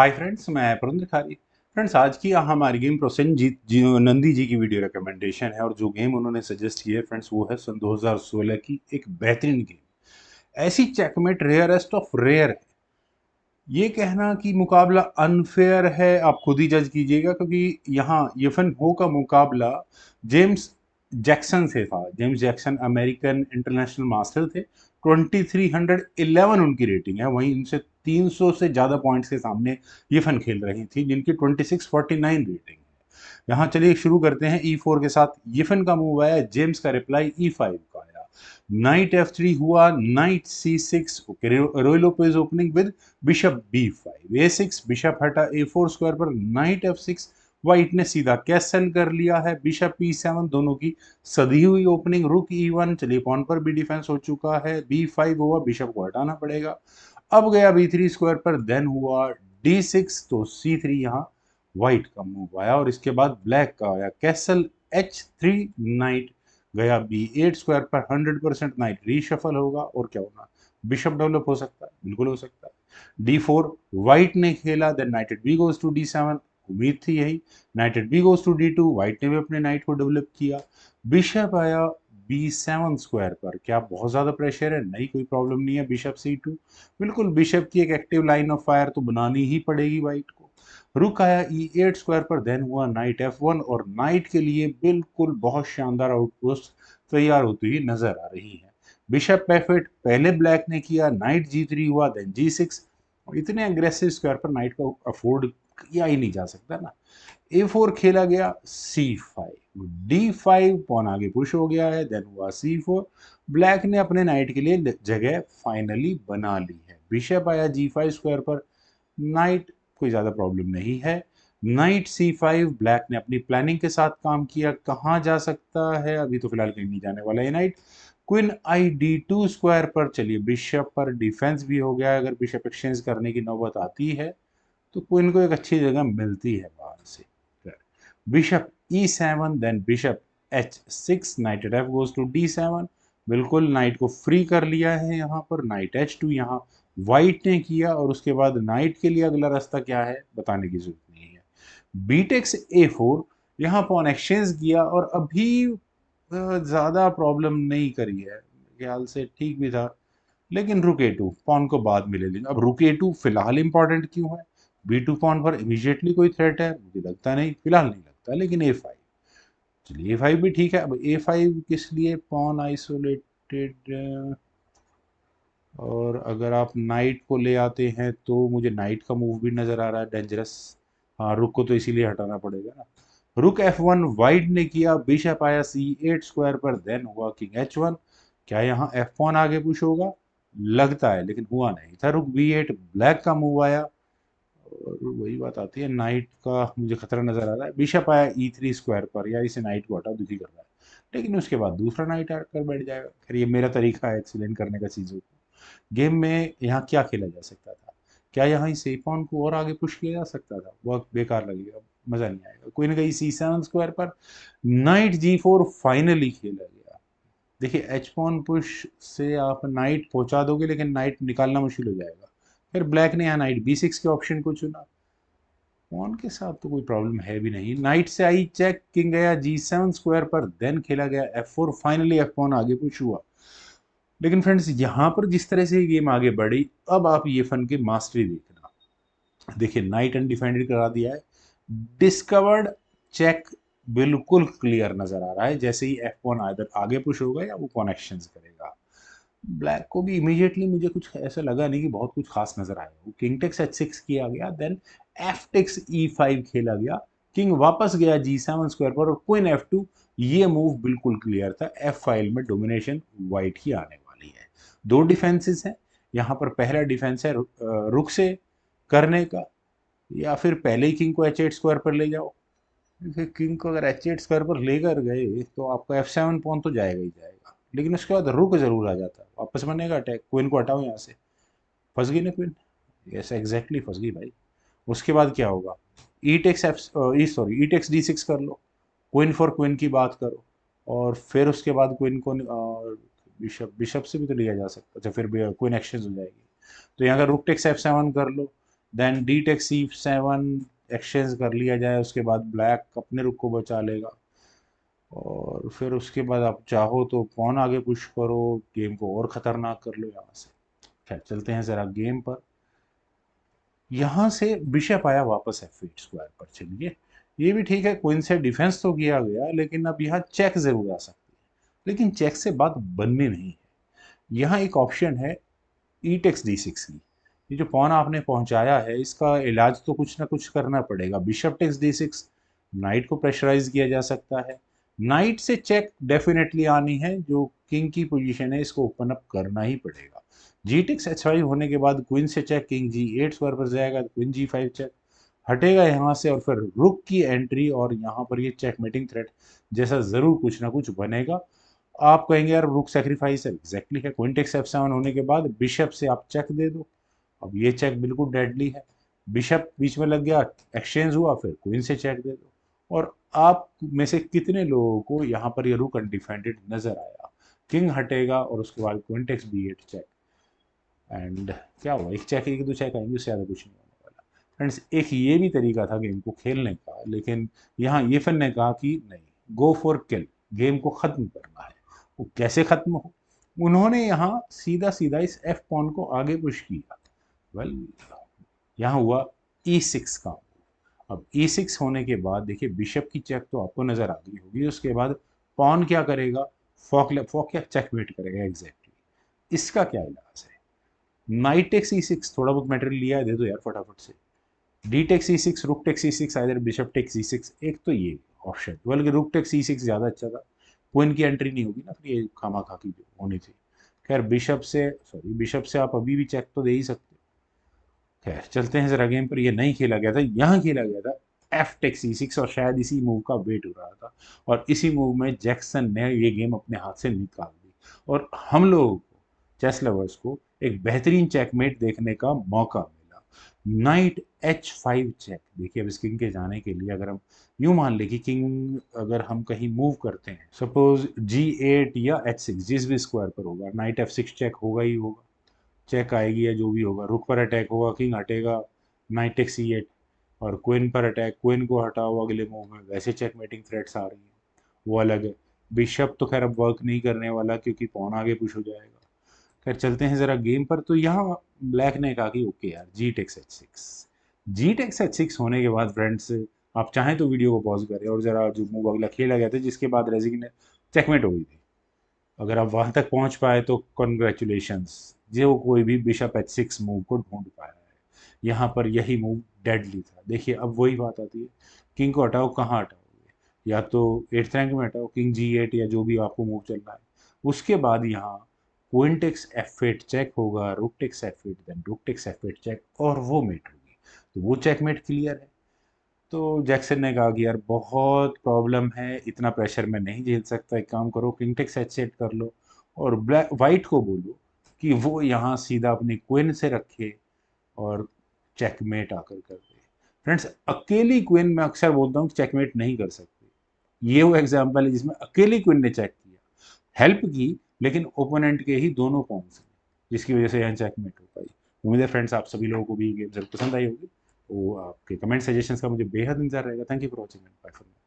Hi friends, मैं पुरंदर खारी। Friends, आज की हमारी गेम प्रोसेनजीत जी नंदी जी की वीडियो रिकमेंडेशन है और जो गेम उन्होंने सजेस्ट की है फ्रेंड्स वो है सन 2016 की एक बेहतरीन गेम। ऐसी चेकमेट रेयरेस्ट ऑफ रेयर है। ये कहना कि मुकाबला अनफेयर है आप खुद ही जज कीजिएगा, क्योंकि यहाँ यफन हो का मुकाबला जेम्स जैक्सन से था। James Jackson American international master थे। 2311 उनकी रेटिंग है, वहीं उनसे 300 से ज़्यादा पॉइंट्स के सामने यफन खेल रही थी जिनकी 2649 रेटिंग है। यहाँ चलिए शुरू करते हैं E4 के साथ। यफन का मूव आया, जेम्स का रिप्लाई E5 का आया। नाइट F3 हुआ, night C6। Roy Lopez opening with bishop B5, A6, bishop हटा A4 स्क्वायर पर, नाइट F6। व्हाइट ने सीधा कैसल कर लिया है, बिशप E7, दोनों की सधी हुई ओपनिंग। रुक E1, चलिए पॉन पर भी डिफेंस हो चुका है। B5 हुआ, बिशप को हटाना पड़ेगा। अब गया B3 स्क्वायर पर, देन हुआ D6, तो C3 यहाँ व्हाइट का मूव आया और इसके बाद ब्लैक का आया कैसल H3। नाइट गया B8 स्क्वायर पर, 100% नाइट रीशफल होगा और क्या होना, बिशप डेवलप हो सकता है, बिल्कुल हो सकता है। D4 व्हाइट ने खेला, then knight at B goes to D7, उम्मीद थी यही। Knight at B goes to D2, white ने भी अपने नाइट को डेवलप किया। बिशप आया B7 स्क्वायर पर, क्या बहुत ज्यादा प्रेशर है? नहीं, कोई प्रॉब्लम नहीं है। बिशप C2, बिल्कुल बिशप की एक एक्टिव लाइन ऑफ फायर तो बनानी ही पड़ेगी व्हाइट को। रुक आया E8 स्क्वायर पर, देन हुआ नाइट F1 और नाइट के लिए बिल्कुल बहुत शानदार आउटपोस्ट तैयार होती हुई नजर आ रही है। बिशप F8 पहले ब्लैक ने किया, नाइट G3 हुआ, देन G6। और इतने अग्रेसिव स्क्वायर पर नाइट को अफोर्ड किया ही नहीं जा सकता ना। A4 खेला गया, C5, D5, पॉन आगे पुश हो गया है, देन हुआ C4। ब्लैक ने अपने नाइट के लिए जगह फाइनली बना ली है। बिशप आया G5 स्क्वायर पर, नाइट कोई ज़्यादा प्रॉब्लम नहीं है। नाइट C5, ब्लैक ने अपनी प्लानिंग के साथ काम किया। कहाँ जा सकता है? अभी तो फिलहाल कहीं नहीं जाने वाला है नाइट। क्वीन आई D2 स्क्वायर पर, चलिए बिशप पर डिफेंस भी हो गया। अगर बिशप एक्सचेंज करने की नौबत आती है तो क्वीन को एक अच्छी जगह मिलती है बाहर से। Bishop E7, then bishop H6, knight at F goes to D7। बिल्कुल नाइट को फ्री कर लिया है यहाँ पर। नाइट H2 यहाँ व्हाइट ने किया और उसके बाद नाइट के लिए अगला रास्ता क्या है बताने की जरूरत नहीं है। बी टेक्स A4, यहाँ पॉन एक्सचेंज किया और अभी ज्यादा प्रॉब्लम नहीं करी है, ख्याल से ठीक भी था। लेकिन रुक A2, पॉन को बाद में ले लेंगे। अब रुक A2 फिलहाल इंपॉर्टेंट क्यों है? B2 पॉन पर इमीडिएटली कोई थ्रेट है मुझे लगता नहीं, फिलहाल नहीं लगता। लेकिन A5, चलिए A5 भी ठीक है। अब A5 किस लिए? पॉन आइसोलेटेड, और अगर आप नाइट को ले आते हैं तो मुझे नाइट का मूव भी नजर आ रहा है डेंजरस। हाँ, रुक को तो इसीलिए हटाना पड़ेगा ना। रुक F1, वाइट ने किया, बिशप आया C8 स्क्वायर पर, देन हुआ किंग H1। क्या यहाँ F1 आगे पुश होगा? लगता है, लेकिन हुआ नहीं था। रुक B8, ब्लैक का मूव आया और वही बात आती है, नाइट का मुझे खतरा नजर आ रहा है। बिशप आया E3 स्क्वायर पर, या इसे नाइट को हटा, दुखी कर रहा है। लेकिन उसके बाद दूसरा नाइट आकर बैठ जाएगा। खैर, ये मेरा तरीका है एक्सीलेंट करने का चीजों को। गेम में यहाँ क्या खेला जा सकता था? क्या यहाँ इस पॉन को और आगे पुश किया जा सकता था? वह बेकार लगेगा, मजा नहीं आएगा। क्वीन गई C7 स्क्वायर पर, नाइट G4 फाइनली खेला गया। देखिए, एच पॉन पुश से आप नाइट पहुंचा दोगे लेकिन नाइट निकालना मुश्किल हो जाएगा। फिर ब्लैक ने यहाँ नाइट B6 के ऑप्शन को चुना। पॉन के साथ तो कोई प्रॉब्लम है भी नहीं। नाइट से आई चेक, किंग गया G7 स्क्वायर पर, देन खेला गया F4, फाइनली F पॉन आगे पुश हुआ। लेकिन फ्रेंड्स, यहाँ पर जिस तरह से ये गेम आगे बढ़ी, अब आप ये फन की मास्टरी देखना। देखिए, नाइट अनडिफेंडेड करा दिया है। डिस्कवर्ड चेक बिल्कुल क्लियर नजर आ रहा है। जैसे ही F1 आइदर आगे पुश होगा या वो कनेक्शन करेगा। ब्लैक को भी इमीडिएटली मुझे कुछ ऐसा लगा नहीं कि बहुत कुछ खास नजर आया। वो किंग टेक्स H6 किया गया, देन F टेक्स E5 खेला गया। किंग वापस गया G7 स्क्वायर पर और क्वीन F2। ये मूव बिल्कुल क्लियर था, F फाइल में डोमिनेशन व्हाइट की आने वाली है। दो डिफेंसेस हैं यहाँ पर। पहला डिफेंस है रुक से करने का, या फिर पहले ही किंग को H8 स्क्वायर पर ले जाओ। देखिए, किंग को अगर H8 स्क्वायर पर लेकर गए तो आपका F7 पॉन तो जाएगा ही जाएगा, लेकिन उसके बाद रुक जरूर आ जाता है, वापस बनेगा अटैक। क्वीन को हटाओ यहाँ से, फंस गई ना क्वीन। यस, एग्जैक्टली फंस गई भाई। उसके बाद क्या होगा? ई टेक्स एफ ई सॉरी ई टेक्स D6 कर लो, क्वीन फॉर क्वीन की बात करो। और फिर उसके बाद क्वीन को बिशप बिशप से भी तो लिया जा सकता है। अच्छा, फिर क्वीन एक्सचेंज हो जाएगी। तो यहाँ का रुक टेक्स F7 कर लो, then D take C7 exchange कर लिया जाए, उसके बाद ब्लैक अपने रुख को बचा लेगा, और फिर उसके बाद आप चाहो तो पॉन आगे पुश करो, गेम को और ख़तरनाक कर लो यहाँ से। खैर चलते हैं ज़रा गेम पर। यहाँ से बिशप आया वापस F8 स्क्वायर पर। चलिए ये भी ठीक है, क्वीन से डिफेंस तो किया गया, लेकिन अब यहाँ चेक ज़रूर आ सकती है, लेकिन चेक से बात बननी नहीं है। यहाँ एक ऑप्शन है ई टेक्स D6 की। ये जो पॉन आपने पहुंचाया है, इसका इलाज तो कुछ ना कुछ करना पड़ेगा। बिशप टेक्स D6, नाइट को प्रेशराइज किया जा सकता है। नाइट से चेक डेफिनेटली आनी है, जो किंग की पोजीशन है इसको ओपन अप करना ही पड़ेगा। जी टेक्स H5 होने के बाद क्वीन से चेक, किंग G8 स्क्वायर पर जाएगा, क्वीन G5 चेक हटेगा यहाँ से, और फिर रुक की एंट्री, और यहाँ पर ये चेकमेटिंग थ्रेट जैसा जरूर कुछ ना कुछ बनेगा। आप कहेंगे यार रुक सेक्रीफाइस है, एग्जैक्टली है। क्वीन टेक्स F7 होने के बाद बिशप से आप चेक दे दो। अब ये चेक बिल्कुल डेडली है, बिशप बीच में लग गया, एक्सचेंज हुआ, फिर क्वीन से चेक दे दो। और आप में से कितने लोगों को यहाँ पर ये रुक अनडिफेंडेड नजर आया? किंग हटेगा और उसके बाद queen takes B8 check, and क्या हुआ? एक चेक, एक दो चेक आएंगे, उससे ज़्यादा कुछ नहीं होने वाला। फ्रेंड्स एक ये भी तरीका था गेम को खेलने का, लेकिन यहाँ ये फन ने कहा कि नहीं, गो फॉर किल, गेम को ख़त्म करना है। वो कैसे ख़त्म हो? उन्होंने यहाँ सीधा सीधा इस एफ पॉन को आगे पुश किया। वेल यहाँ हुआ E6 का। अब E6 होने के बाद देखिए बिशप की चेक तो आपको नजर आ गई होगी, उसके बाद पॉन क्या करेगा? फॉक क्या चेकमेट करेगा, एग्जैक्टली। इसका क्या इलाज है? नाइट टेक C6, थोड़ा बहुत मटेरियल लिया है, दे दो यार फटाफट से। डी टेक C6, रुक take C6, either bishop take C6, एक तो ये ऑप्शन, बल्कि रुक टेक C6 ज़्यादा अच्छा था। क्वीन की एंट्री नहीं होगी ना, फिर ये खामा खा की जो होनी थी। खैर बिशप से आप अभी भी चेक तो दे ही सकते हो। खैर चलते हैं जरा गेम पर। ये नहीं खेला गया था, यहाँ खेला गया था एफ टेक C6, और शायद इसी मूव का वेट हो रहा था, और इसी मूव में जैक्सन ने ये गेम अपने हाथ से निकाल दी, और हम लोगों को, चेस लवर्स को, एक बेहतरीन चेकमेट देखने का मौका मिला। Knight H5 check. देखिए अब इस किंग के जाने के लिए, अगर हम यूं मान ले कि किंग अगर हम कहीं मूव करते हैं, सपोज G8 या H6, जिस भी स्क्वायर पर होगा, नाइट F6 चेक होगा ही होगा। चेक आएगी या जो भी होगा, रुक पर अटैक होगा, किंग हटेगा, नाइट टेक C8, और क्वीन पर अटैक, क्वीन को हटाओ अगले मूव में, वैसे चेकमेटिंग थ्रेट्स आ रही हैं, वो अलग है। बिशप तो खैर अब वर्क नहीं करने वाला, क्योंकि पॉन आगे पुश हो जाएगा। खैर चलते हैं जरा गेम पर। तो यहाँ ब्लैक ने कहा कि ओके यार, जी टेक्स H6 होने के बाद फ्रेंड्स, आप चाहें तो वीडियो को पॉज करें और जरा जो मूव अगला खेला गया था, जिसके बाद रेजिग ने चेकमेट हो गई थी, अगर आप वहां तक पहुंच पाए तो कॉन्ग्रेचुलेशंस। जो कोई भी बिशप H6 मूव को ढूंढ पाया है, यहाँ पर यही मूव डेडली था। देखिए अब वही बात आती है, किंग को हटाओ, कहाँ हटाओगे? या तो 8th रैंक में हटाओ, किंग G8 या जो भी आपको मूव चलना है। उसके बाद यहाँ क्वीन टेक्स F8 चेक होगा, rook takes F8, then rook takes F8 check, और वो मेट होगी। तो वो चेकमेट क्लियर है। तो जैक्सन ने कहा कि यार बहुत प्रॉब्लम है, इतना प्रेशर मैं नहीं झेल सकता, एक काम करो, किंग टेक्स H8 कर लो, और ब्लैक वाइट को बोलो कि वो यहाँ सीधा अपनी क्वीन से रखे और चेकमेट आकर कर दे। फ्रेंड्स अकेली क्वीन, मैं अक्सर बोलता हूँ चेकमेट नहीं कर सकती। ये वो एग्जाम्पल है जिसमें अकेली क्वीन ने चेक किया, हेल्प की, लेकिन ओपोनेंट के ही दोनों पॉन्स हैं, जिसकी वजह से यहाँ चेकमेट हो पाई। उम्मीद है फ्रेंड्स आप सभी लोगों को भी ये गेम जरूर पसंद आई होगी। तो आपके कमेंट सजेशंस का मुझे बेहद इंतजार रहेगा। Thank you for watching, bye for now.